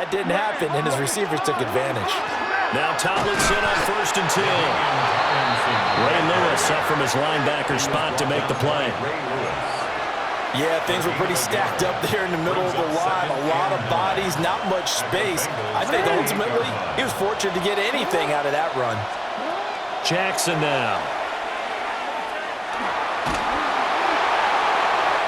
that didn't happen, and his receivers took advantage. Now Tomlinson on 1st and 10. Ray Lewis up from his linebacker spot to make the play. Yeah, things were pretty stacked up there in the middle of the line. A lot of bodies, not much space. I think ultimately he was fortunate to get anything out of that run. Jackson now.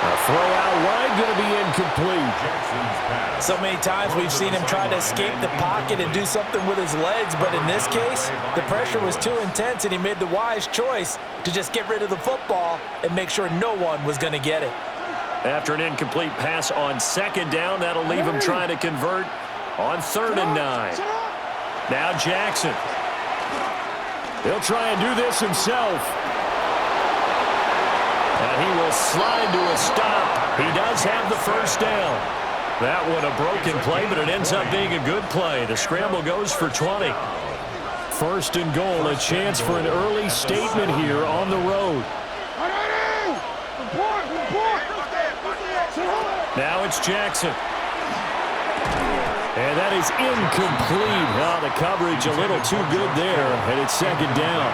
A throw out wide, going to be incomplete. So many times we've seen him try to escape the pocket and do something with his legs, but in this case, the pressure was too intense and he made the wise choice to just get rid of the football and make sure no one was going to get it. After an incomplete pass on 2nd down, that'll leave him trying to convert on 3rd and 9. Now Jackson. He'll try and do this himself. And he will slide to a stop. He does have the 1st down. That one a broken play, but it ends up being a good play. The scramble goes for 20. 1st and goal, a chance for an early statement here on the road. Now it's Jackson. And that is incomplete. Oh, the coverage a little too good there, and it's 2nd down.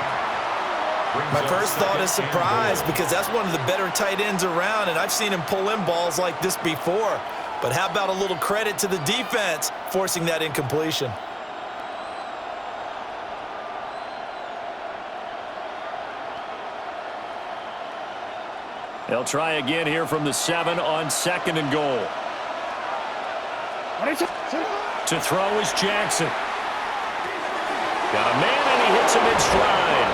My first thought is surprise because that's one of the better tight ends around, and I've seen him pull in balls like this before. But how about a little credit to the defense forcing that incompletion? They'll try again here from the 7 on 2nd and goal. To throw is Jackson. Got a man, and he hits him in stride.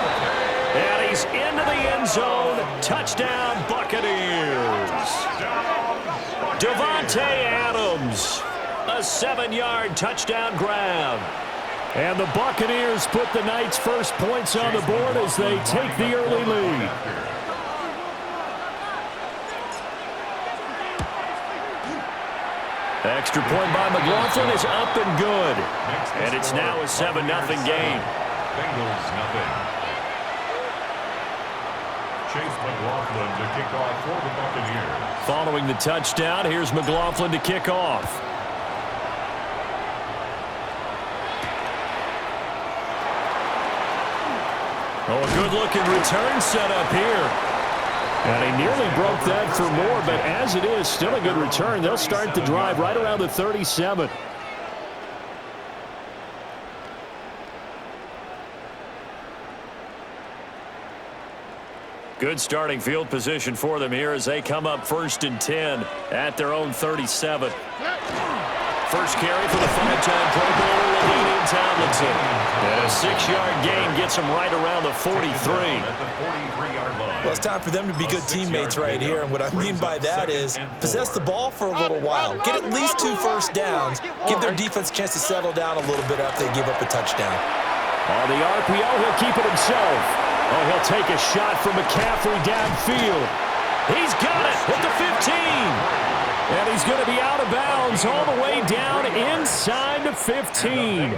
And he's into the end zone. Touchdown, Buccaneers. Devontae Adams. A 7-yard touchdown grab. And the Buccaneers put the Knights' first points on the board as they take the early lead. Extra point by McLaughlin is up and good. And it's now a 7-0 game. Bengals nothing. Chase McLaughlin to kick off for the Buccaneers. Following the touchdown, here's McLaughlin to kick off. Oh, a good-looking return set up here. And he nearly broke that for more, but as it is, still a good return. They'll start the drive right around the 37. Good starting field position for them here as they come up 1st and 10 at their own 37. First carry for the 5-time Pro Bowler, LaDainian Tomlinson. And a 6-yard gain gets him right around the 43. Well, it's time for them to be good teammates right here, and what I mean by that is possess the ball for a little while, get at least 2 first downs, give their defense a chance to settle down a little bit after they give up a touchdown. On the RPO, he'll keep it himself. Oh, he'll take a shot from McCaffrey downfield. He's got it at the 15. And he's going to be out of bounds all the way down inside the 15.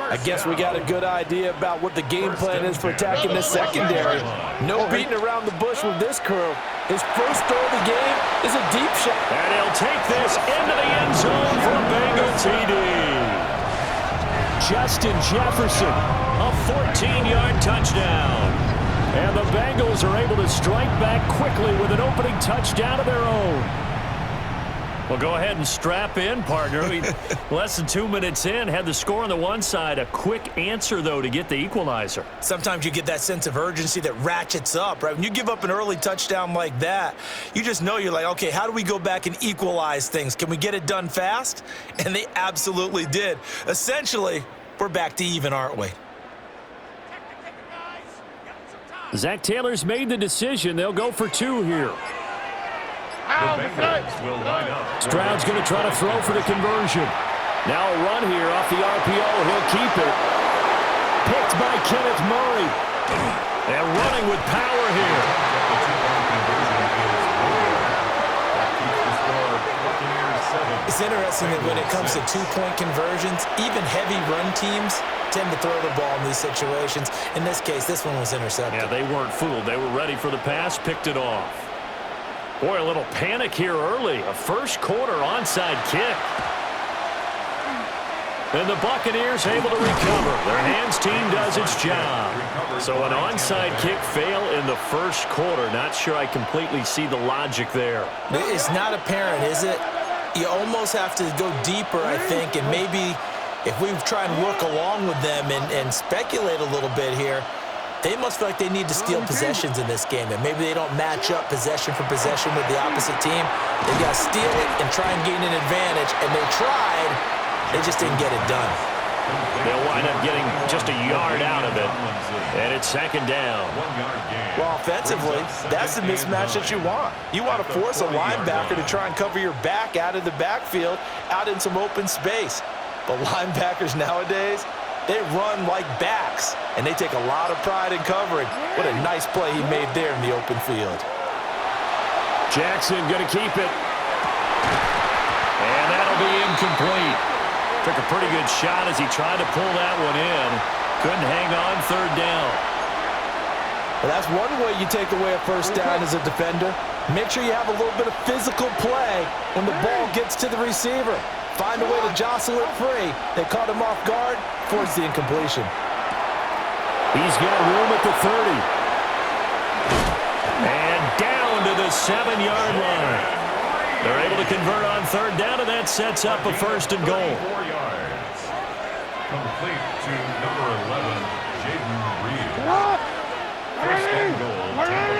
I guess we got a good idea about what the game plan is for attacking this secondary. No beating around the bush with this crew. His first throw of the game is a deep shot. And he'll take this into the end zone for a Bengal TD. Justin Jefferson, a 14-yard touchdown. And the Bengals are able to strike back quickly with an opening touchdown of their own. Well, go ahead and strap in, partner. Less than 2 minutes in, had the score on the one side. A quick answer, though, to get the equalizer. Sometimes you get that sense of urgency that ratchets up, right? When you give up an early touchdown like that, you just know you're like, okay, how do we go back and equalize things? Can we get it done fast? And they absolutely did. Essentially, we're back to even, aren't we? Zach Taylor's made the decision. They'll go for 2 here. The Bengals will line up. Stroud's going to try to throw for the conversion. Now a run here off the RPO. He'll keep it. Picked by Kenneth Murray. And running with power here. It's interesting that when it comes to 2-point conversions, even heavy run teams tend to throw the ball in these situations. In this case, this one was intercepted. Yeah, they weren't fooled. They were ready for the pass, picked it off. Boy, a little panic here early. A first quarter onside kick. And the Buccaneers able to recover. Their hands team does its job. So an onside kick fail in the first quarter. Not sure I completely see the logic there. It's not apparent, is it? You almost have to go deeper, I think, and maybe if we try and work along with them and speculate a little bit here, they must feel like they need to steal possessions in this game, and maybe they don't match up possession for possession with the opposite team. They got to steal it and try and gain an advantage, and they tried. They just didn't get it done. They'll wind up getting just a yard out of it, and it's second down. Well, offensively, that's the mismatch that you want. You want to force a linebacker to try and cover your back out of the backfield, out in some open space. But linebackers nowadays, they run like backs, and they take a lot of pride in covering. What a nice play he made there in the open field. Jackson going to keep it. And that'll be incomplete. Took a pretty good shot as he tried to pull that one in. Couldn't hang on third down. Well, that's one way you take away a first down as a defender. Make sure you have a little bit of physical play when the ball gets to the receiver. Find a way to jostle it free. They caught him off guard, forced the incompletion. He's got room at the 30. And down to the 7-yard line. They're able to convert on third down, and that sets up a first and goal. 4 yards. Complete to number 11, Jaden Reed. First and goal, Tampa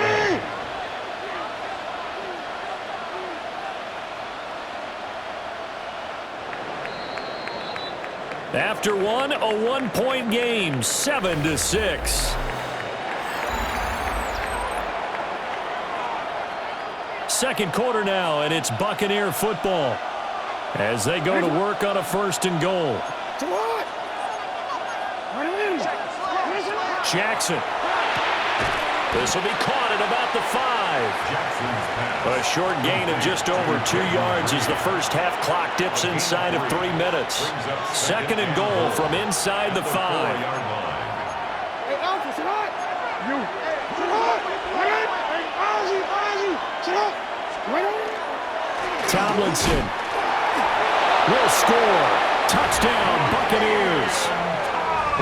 Bay. After one, a 1-point game, 7-6. Second quarter now, and it's Buccaneer football as they go to work on a first and goal. Jackson. This will be caught at about the 5. A short gain of just over 2 yards as the first half clock dips inside of 3 minutes. Second and goal from inside the 5. Tomlinson will score. Touchdown, Buccaneers.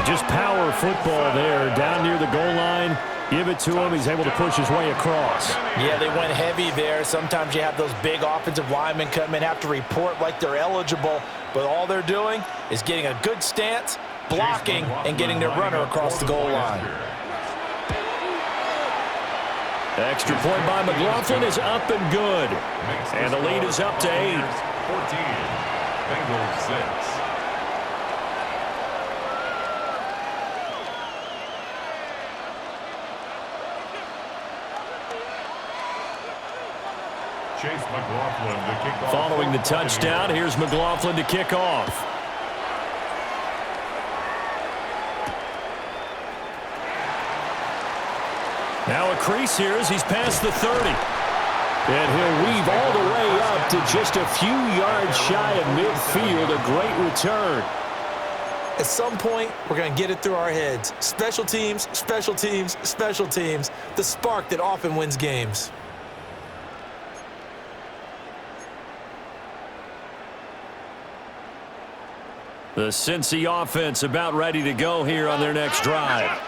Just power football there down near the goal line. Give it to him. He's able to push his way across. Yeah, they went heavy there. Sometimes you have those big offensive linemen come in, have to report like they're eligible, but all they're doing is getting a good stance, blocking, and getting their runner across the goal line. Extra point by McLaughlin is up and good. And the lead is up to 8. 14. Bengals 6. Chase McLaughlin to kick off. Following the touchdown, here's McLaughlin to kick off. Now a crease here as he's past the 30. And he'll weave all the way up to just a few yards shy of midfield. A great return. At some point, we're going to get it through our heads. Special teams, special teams, special teams. The spark that often wins games. The Cincy offense about ready to go here on their next drive.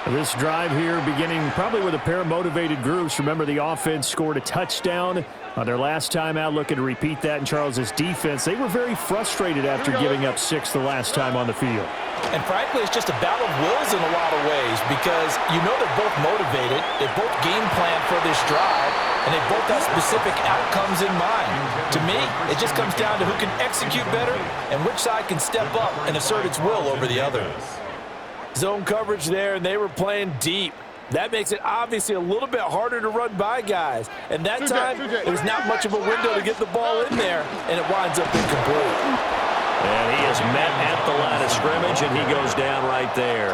This drive here beginning probably with a pair of motivated groups. Remember, the offense scored a touchdown on their last time out. Looking to repeat that in Charles's defense. They were very frustrated after giving up 6 the last time on the field. And frankly, it's just a battle of wills in a lot of ways because you know they're both motivated. They both game plan for this drive, and they both have specific outcomes in mind. To me, it just comes down to who can execute better and which side can step up and assert its will over the other. Zone coverage there, and they were playing deep. That makes it obviously a little bit harder to run by guys. And that time, there was not much of a window to get the ball in there, and it winds up incomplete. And he is met at the line of scrimmage, and he goes down right there.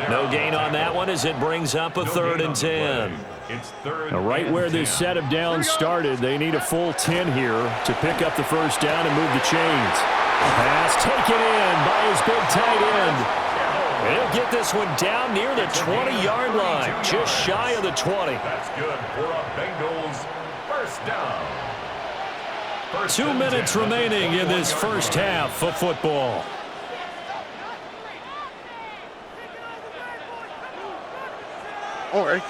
No gain on that one as it brings up a 3rd and 10. Now right where this set of downs started, they need a full 10 here to pick up the first down and move the chains. Pass taken in by his big tight end. And he'll get this one down near the 20-yard line, just shy of the 20. That's good for a Bengals first down. 2 minutes remaining in this first half of football. All right.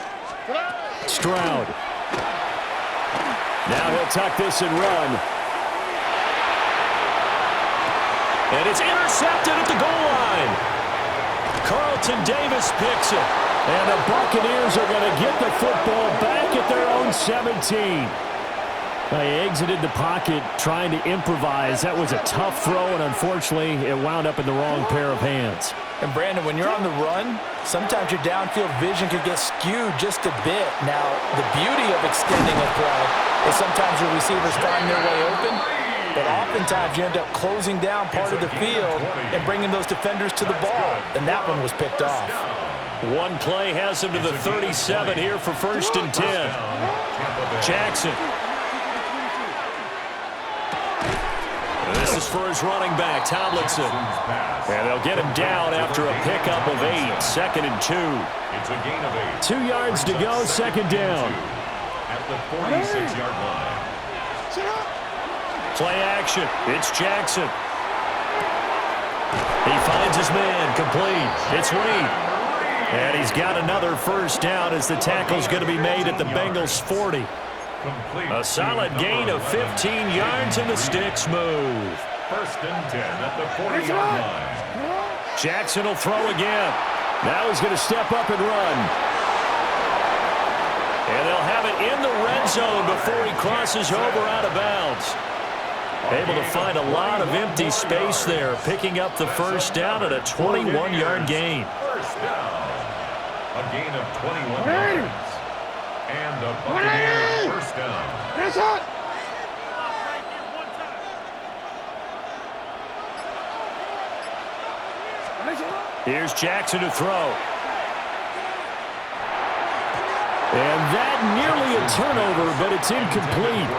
Stroud. Now he'll tuck this and run. And it's intercepted at the goal line. Carlton Davis picks it. And the Buccaneers are going to get the football back at their own 17. They exited the pocket trying to improvise. That was a tough throw, and unfortunately, it wound up in the wrong pair of hands. And Brandon, when you're on the run, sometimes your downfield vision could get skewed just a bit. Now, the beauty of extending a play is sometimes your receivers find their way open, but oftentimes you end up closing down part of the field and bringing those defenders to the ball, and that one was picked off. One play has him to the 37 here for 1st and 10. Jackson. This is for his running back, Tomlinson. And they'll get him down after a pickup of 8. 2nd and 2. It's a gain of 8. 2 yards to go, 2nd down. At the 46-yard line. Play action. It's Jackson. He finds his man, complete. It's Reed. And he's got another first down as the tackle's going to be made at the Bengals' 40. A solid gain of 15 yards, and the sticks move. 1st and 10 at the 40-yard line. Jackson will throw again. Now he's going to step up and run. And they'll have it in the red zone before he crosses over out of bounds. Able to find a lot of empty space there, picking up the first down at a 21-yard gain. First down. A gain of 21 yards. And the Buccaneers first down. Here's Jackson to throw. And that nearly a turnover, but it's incomplete.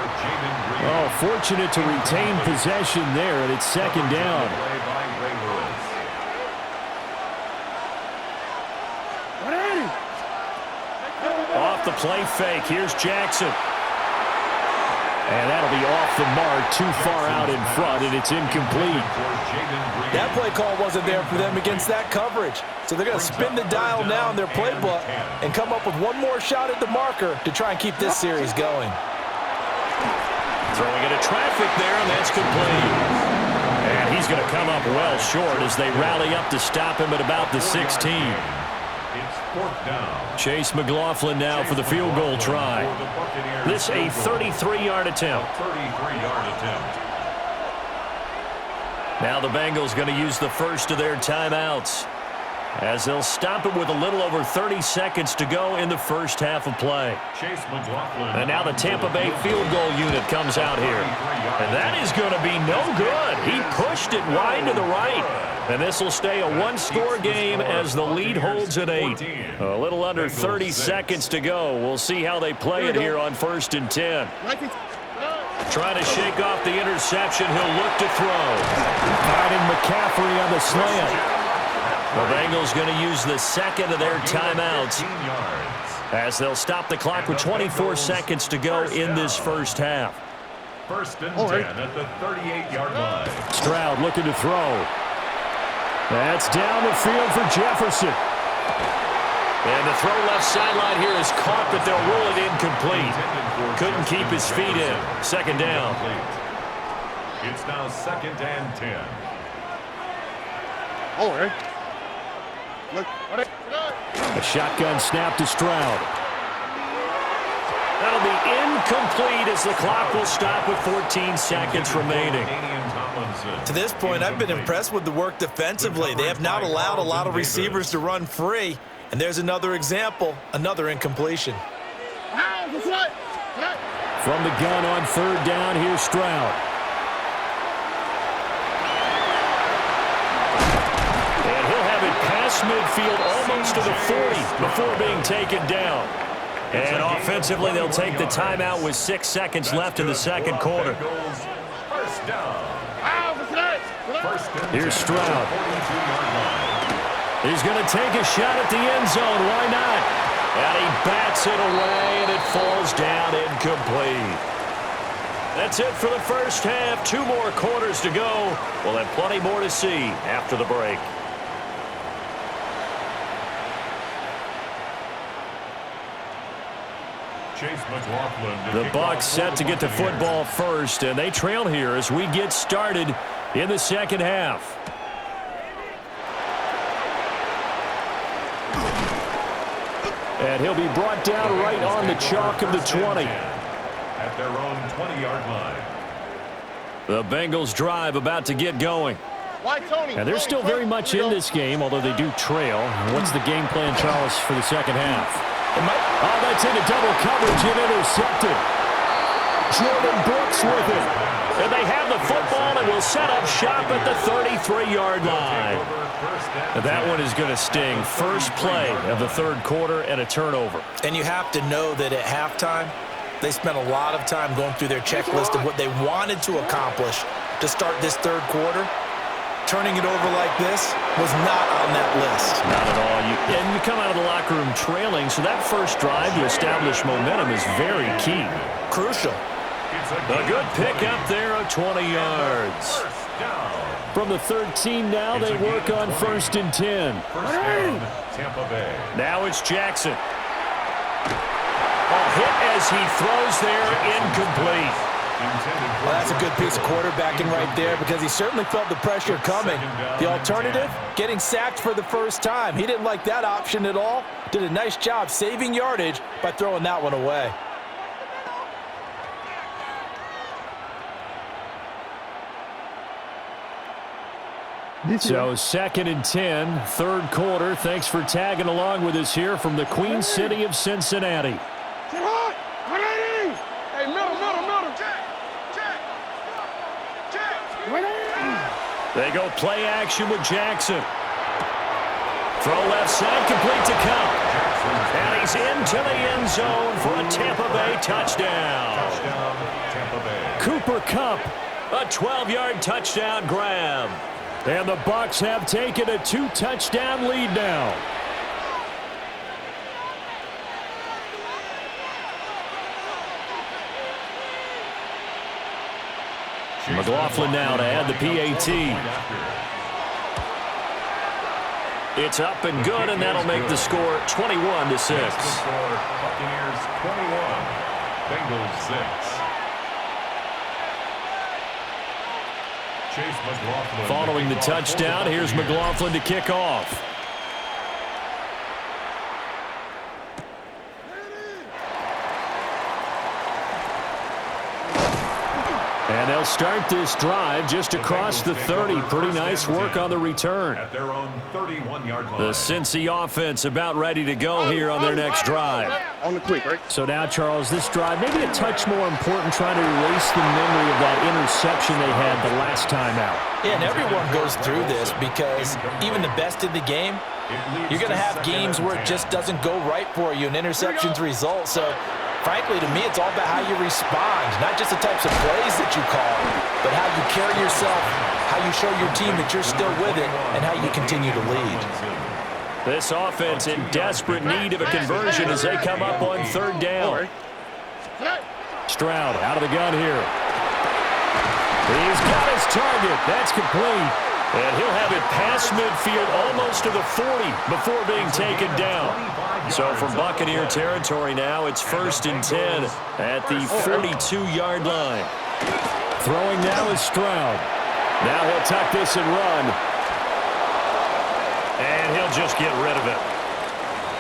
Oh, fortunate to retain possession there, and it's 2nd down. Off the play fake, here's Jackson. And that'll be off the mark, too far out in front, and it's incomplete. That play call wasn't there for them against that coverage. So they're going to spin the dial now in their playbook and come up with one more shot at the marker to try and keep this series going. Throwing into traffic there, and that's complete. And he's going to come up well short as they rally up to stop him at about the 16. It's 4th down. Chase McLaughlin now for the field goal try. This a 33-yard attempt. 33-yard attempt. Now the Bengals going to use the first of their timeouts as they'll stop it with a little over 30 seconds to go in the first half of play. Chase McLaughlin. And now the Tampa Bay field goal unit comes out here. And that is going to be no good. He pushed it wide to the right. And this will stay a one-score game as the lead holds at 8. A little under 30 seconds to go. We'll see how they play it here on 1st and 10. Trying to shake off the interception. He'll look to throw. Finding McCaffrey on the slant. The Bengals going to use the second of their timeouts as they'll stop the clock with 24 seconds to go in this first half. 1st and 10 at the 38-yard line. Stroud looking to throw. That's down the field for Jefferson. And the throw left sideline here is caught, but they'll rule it incomplete. Couldn't keep his feet in. 2nd down. It's now 2nd and 10. All right. A shotgun snap to Stroud. That'll be incomplete as the clock will stop with 14 seconds remaining. To this point, I've been impressed with the work defensively. They have not allowed a lot of receivers to run free. And there's another example, another incompletion. From the gun on 3rd down, here's Stroud. And he'll have it past midfield almost to the 40 before being taken down. And offensively, they'll take the timeout with 6 seconds left in the second quarter. First down. Here's Stroud. He's going to take a shot at the end zone. Why not? And he bats it away, and it falls down incomplete. That's it for the first half. 2 more quarters to go. We'll have plenty more to see after the break. The Bucs set to get the football first, and they trail here as we get started in the second half. And he'll be brought down right on the chalk of the 20. At their own 20-yard line. The Bengals drive about to get going. And they're still very much in this game, although they do trail. What's the game plan, Charles, for the second half? Oh, that's into double coverage and intercepted. Jordan Brooks with it. And they have the football and will set up shop at the 33-yard line. And that one is going to sting. First play of the third quarter and a turnover. And you have to know that at halftime, they spent a lot of time going through their checklist of what they wanted to accomplish to start this third quarter. Turning it over like this was not on that list. Not at all. And you come out of the locker room trailing, so that first drive to establish momentum is very key. Crucial. A good pick up there of 20 yards. From the 13 now, they work on 1st and 10. Now it's Jackson. A hit as he throws there, incomplete. Well, that's a good piece of quarterbacking right there because he certainly felt the pressure coming. The alternative, getting sacked for the first time. He didn't like that option at all. Did a nice job saving yardage by throwing that one away. So 2nd and 10, third quarter. Thanks for tagging along with us here from the Queen City of Cincinnati. They go play action with Jackson. Throw left side, complete to Cup. And he's into the end zone for a Tampa Bay touchdown. Cooper Kupp, a 12-yard touchdown grab. And the Bucs have taken a 2-touchdown lead now. McLaughlin now to add the PAT. It's up and good, and that'll make the score 21-6. Buccaneers 21, Bengals 6. Chase McLaughlin. Following the touchdown, here's McLaughlin to kick off. And they'll start this drive just across the 30. Pretty nice work on the return. At their own 31-yard line. The Cincy offense about ready to go here on their next drive. On the quick, right? So now, Charles, this drive maybe a touch more important, trying to erase the memory of that interception they had the last time out. Yeah, and everyone goes through this because even the best in the game, you're going to have games where it just doesn't go right for you and interceptions result. So frankly, to me, it's all about how you respond, not just the types of plays that you call, but how you carry yourself, how you show your team that you're still with it, and how you continue to lead. This offense in desperate need of a conversion as they come up on 3rd down. Stroud out of the gun here. He's got his target. That's complete. And he'll have it past midfield almost to the 40 before being taken down. So from Buccaneer territory now, it's 1st and 10 at the 42-yard line. Throwing now is Stroud. Now he'll tuck this and run. And he'll just get rid of it.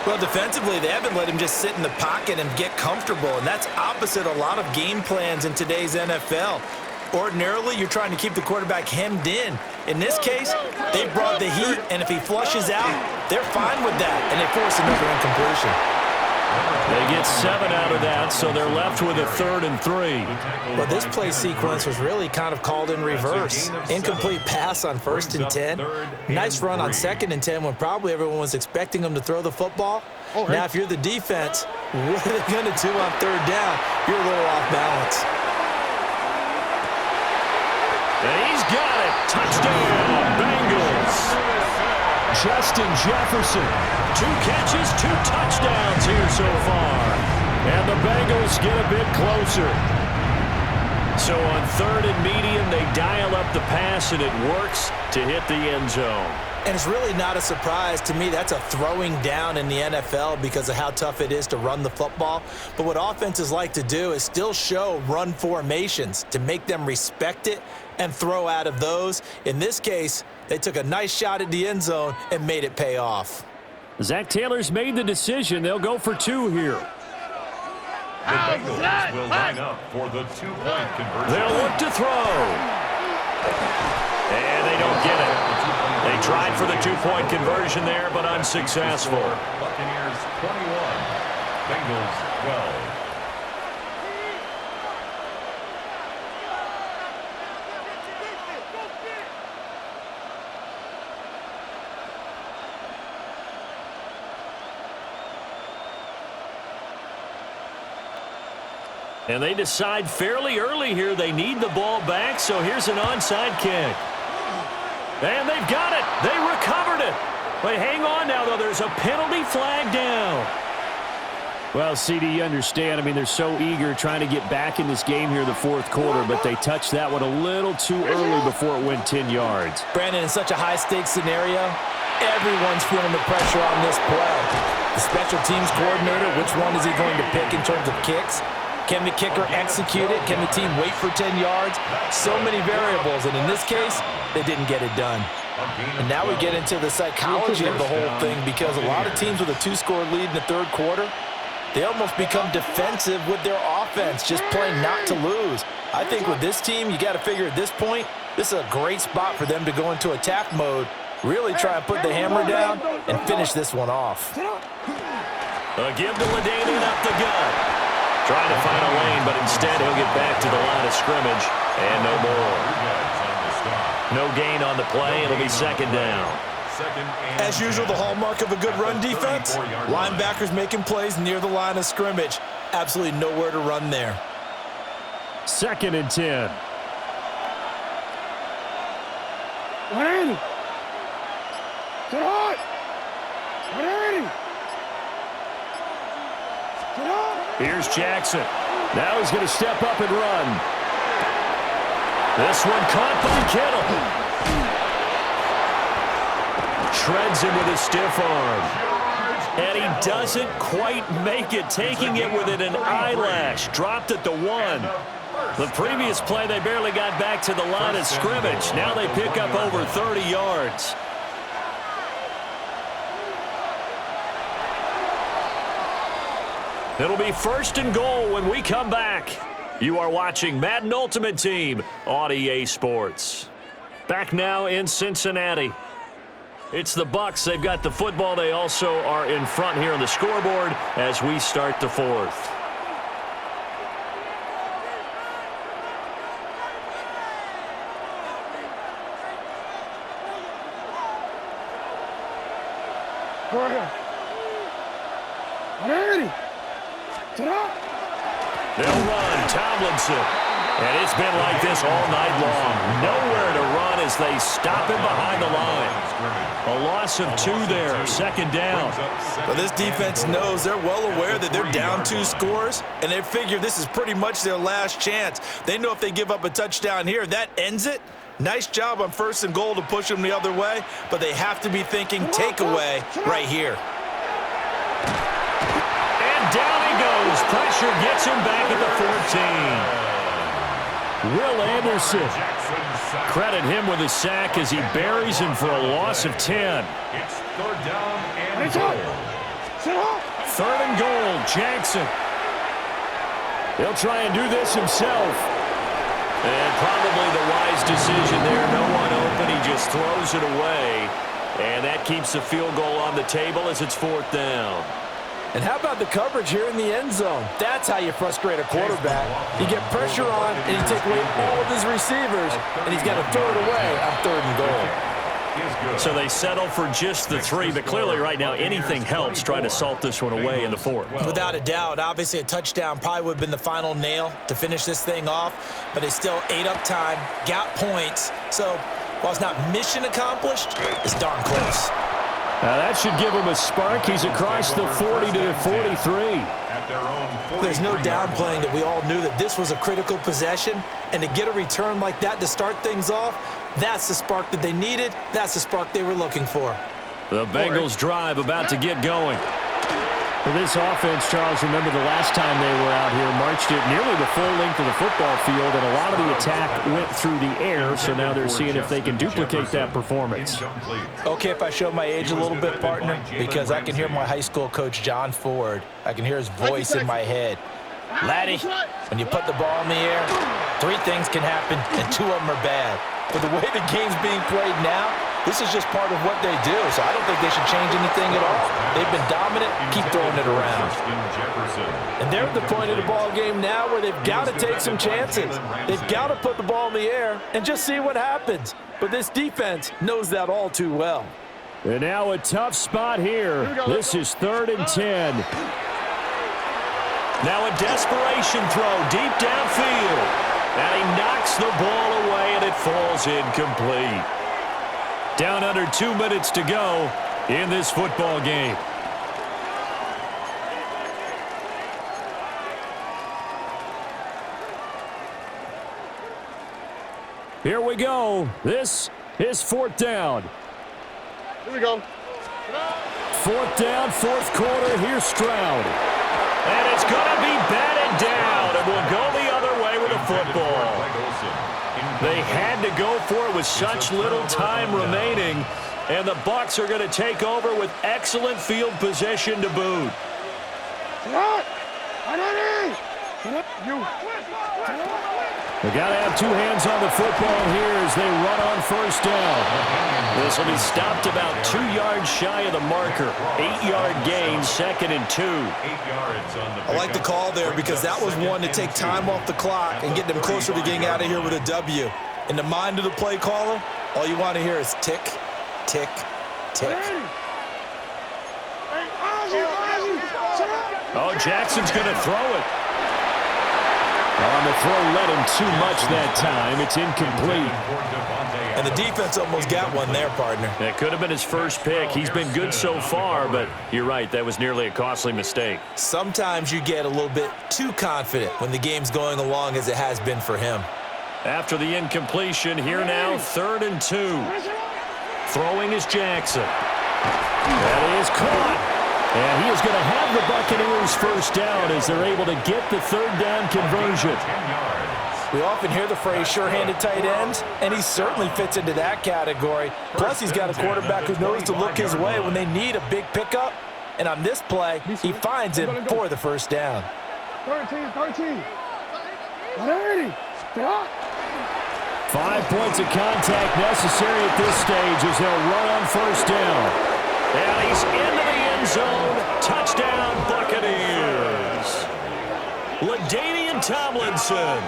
Well, defensively, they haven't let him just sit in the pocket and get comfortable, and that's opposite a lot of game plans in today's NFL. Ordinarily, you're trying to keep the quarterback hemmed in. In this case, they brought the heat, and if he flushes out, they're fine with that, and they force another incompletion. They get 7 out of that, so they're left with a 3rd and 3. Well, this play sequence was really kind of called in reverse. Incomplete pass on 1st and 10. Nice run on 2nd and 10 when probably everyone was expecting them to throw the football. Now, if you're the defense, what are they going to do on 3rd down? You're a little off balance. And he's got it. Touchdown, Bengals. Justin Jefferson. 2 catches, 2 touchdowns here so far. And the Bengals get a bit closer. So on 3rd and medium, they dial up the pass, and it works to hit the end zone. And it's really not a surprise to me. That's a throwing down in the NFL because of how tough it is to run the football. But what offenses like to do is still show run formations to make them respect it and throw out of those. In this case, they took a nice shot at the end zone and made it pay off. Zach Taylor's made the decision. They'll go for 2 here. The Bengals will line up for the 2-point conversion. They'll look to throw. And they don't get it. They tried for the 2-point conversion there, but unsuccessful. Buccaneers 21, Bengals 12. And they decide fairly early here they need the ball back, so here's an onside kick. And they've got it. They recovered it. But hang on now, though. There's a penalty flag down. Well, CD, you understand. I mean, they're so eager trying to get back in this game here in the 4th quarter, but they touched that one a little too early before it went 10 yards. Brandon, in such a high-stakes scenario, everyone's feeling the pressure on this play. The special teams coordinator, which one is he going to pick in terms of kicks? Can the kicker execute it? Can the team wait for 10 yards? So many variables, and in this case, they didn't get it done. And now we get into the psychology of the whole thing because a lot of teams with a 2-score lead in the 3rd quarter, they almost become defensive with their offense, just playing not to lose. I think with this team, you got to figure at this point, this is a great spot for them to go into attack mode, really try and put the hammer down and finish this one off. A give to LaDainian up the gut. Trying to find a lane, but instead he'll get back to the line of scrimmage, and no more. No gain on the play. It'll be 2nd down. As usual, the hallmark of a good run defense, linebackers making plays near the line of scrimmage. Absolutely nowhere to run there. 2nd and 10. Ready. Get on. Ready. Get on. Here's Jackson. Now he's going to step up and run. This one caught by Kittle. Shreds him with a stiff arm. And he doesn't quite make it, taking it within an eyelash. Dropped at the 1. The previous play, they barely got back to the line of scrimmage. Now they pick up over 30 yards. It'll be 1st and goal when we come back. You are watching Madden Ultimate Team on EA Sports. Back now in Cincinnati. It's the Bucs. They've got the football. They also are in front here on the scoreboard as we start the 4th. Ready. They'll run, Tomlinson. And it's been like this all night long. Nowhere to run as they stop him behind the line. A loss of 2 there, 2nd down. Well, this defense knows they're well aware that they're down 2 scores, and they figure this is pretty much their last chance. They know if they give up a touchdown here, that ends it. Nice job on 1st and goal to push them the other way, but they have to be thinking takeaway right here. Down he goes. Pressure gets him back at the 14. Will Anderson. Credit him with a sack as he buries him for a loss of 10. It's 3rd down and goal. 3rd and goal, Jackson. He'll try and do this himself. And probably the wise decision there. No one open. He just throws it away. And that keeps the field goal on the table as it's 4th down. And how about the coverage here in the end zone? That's how you frustrate a quarterback. You get pressure on, and you take away all of his receivers, and he's got to throw it away on 3rd and goal. So they settle for just the 3, but clearly right now anything helps trying to salt this one away in the 4th. Without a doubt, obviously a touchdown probably would have been the final nail to finish this thing off, but they still ate up time, got points. So while it's not mission accomplished, it's darn close. That should give him a spark. He's across the 40 to the 43. their own There's no 43-yard downplaying that we all knew that this was a critical possession, and to get a return like that to start things off, that's the spark that they needed. That's the spark they were looking for. The Bengals drive about to get going. For this offense, Charles, remember the last time they were out here, marched it nearly the full length of the football field, and a lot of the attack went through the air, so now they're seeing if they can duplicate that performance. Okay, if I show my age a little bit, partner, because I can hear my high school coach, John Ford. I can hear his voice in my head. Laddie, when you put the ball in the air, 3 things can happen, and 2 of them are bad. But the way the game's being played now, this is just part of what they do, so I don't think they should change anything at all. They've been dominant. Keep throwing it around. And they're at the point of the ball game now where they've got to take some chances. They've got to put the ball in the air and just see what happens. But this defense knows that all too well. And now a tough spot here. This is 3rd and 10. Now a desperation throw deep downfield. And he knocks the ball away, and it falls incomplete. Down under 2 minutes to go in this football game. Here we go. This is 4th down. Here we go. 4th down, 4th quarter. Here's Stroud. And it's going to be batted down, and we'll go the other way with the football. They had to go for it with such little time remaining, and the Bucs are going to take over with excellent field position to boot. They got to have 2 hands on the football here as they run on 1st down. This will be stopped about 2 yards shy of the marker. 8-yard gain, 2nd and 2. 8 yards on the I like the call there because that was one to take time off the clock and get them closer to getting out of here with a W. In the mind of the play caller, all you want to hear is tick, tick, tick. Oh, Jackson's going to throw it. On the throw, led him too much that time. It's incomplete. And the defense almost got one there, partner. That could have been his first pick. He's been good so far, but you're right, that was nearly a costly mistake. Sometimes you get a little bit too confident when the game's going along as it has been for him. After the incompletion, here now, 3rd and 2. Throwing is Jackson. That is caught. And he is going to have the Buccaneers 1st down as they're able to get the 3rd down conversion. We often hear the phrase sure-handed tight ends, and he certainly fits into that category. Plus, he's got a quarterback who knows to look his way when they need a big pickup. And on this play, he finds him for the 1st down. 13. 5 points of contact necessary at this stage as they'll run on 1st down. And he's into the end zone. Touchdown, Buccaneers. LaDainian Tomlinson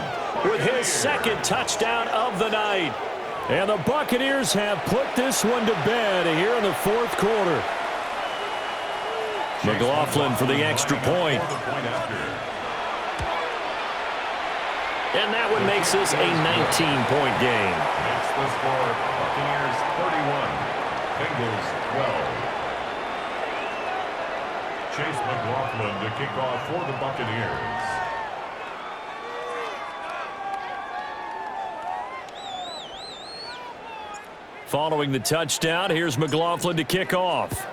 with his 2nd touchdown of the night. And the Buccaneers have put this one to bed here in the 4th quarter. McLaughlin for the extra point. And that one makes this a 19-point game. That's the score. Buccaneers 31, Bengals 12. Chase McLaughlin to kick off for the Buccaneers. Following the touchdown, here's McLaughlin to kick off.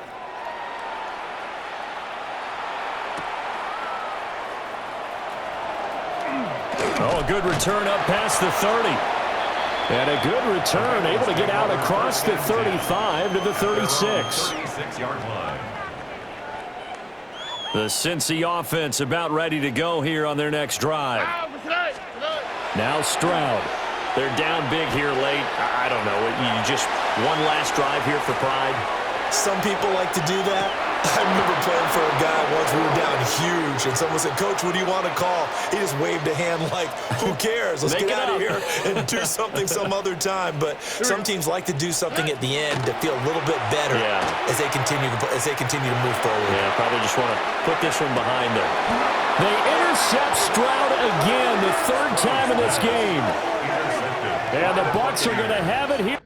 Oh, a good return up past the 30. And a good return, able to get out across the 35 to the 36. 36-yard line. The Cincy offense about ready to go here on their next drive. Now Stroud. They're down big here late. I don't know. You just one last drive here for pride. Some people like to do that. I remember playing for a guy once. We were down huge, and someone said, "Coach, what do you want to call?" He just waved a hand like, "Who cares? Let's get out of here and do something some other time." But some teams like to do something at the end to feel a little bit better as they continue to move forward. Yeah, probably just want to put this one behind them. They intercept Stroud again, the 3rd time in this game. And the Bucs are going to have it here.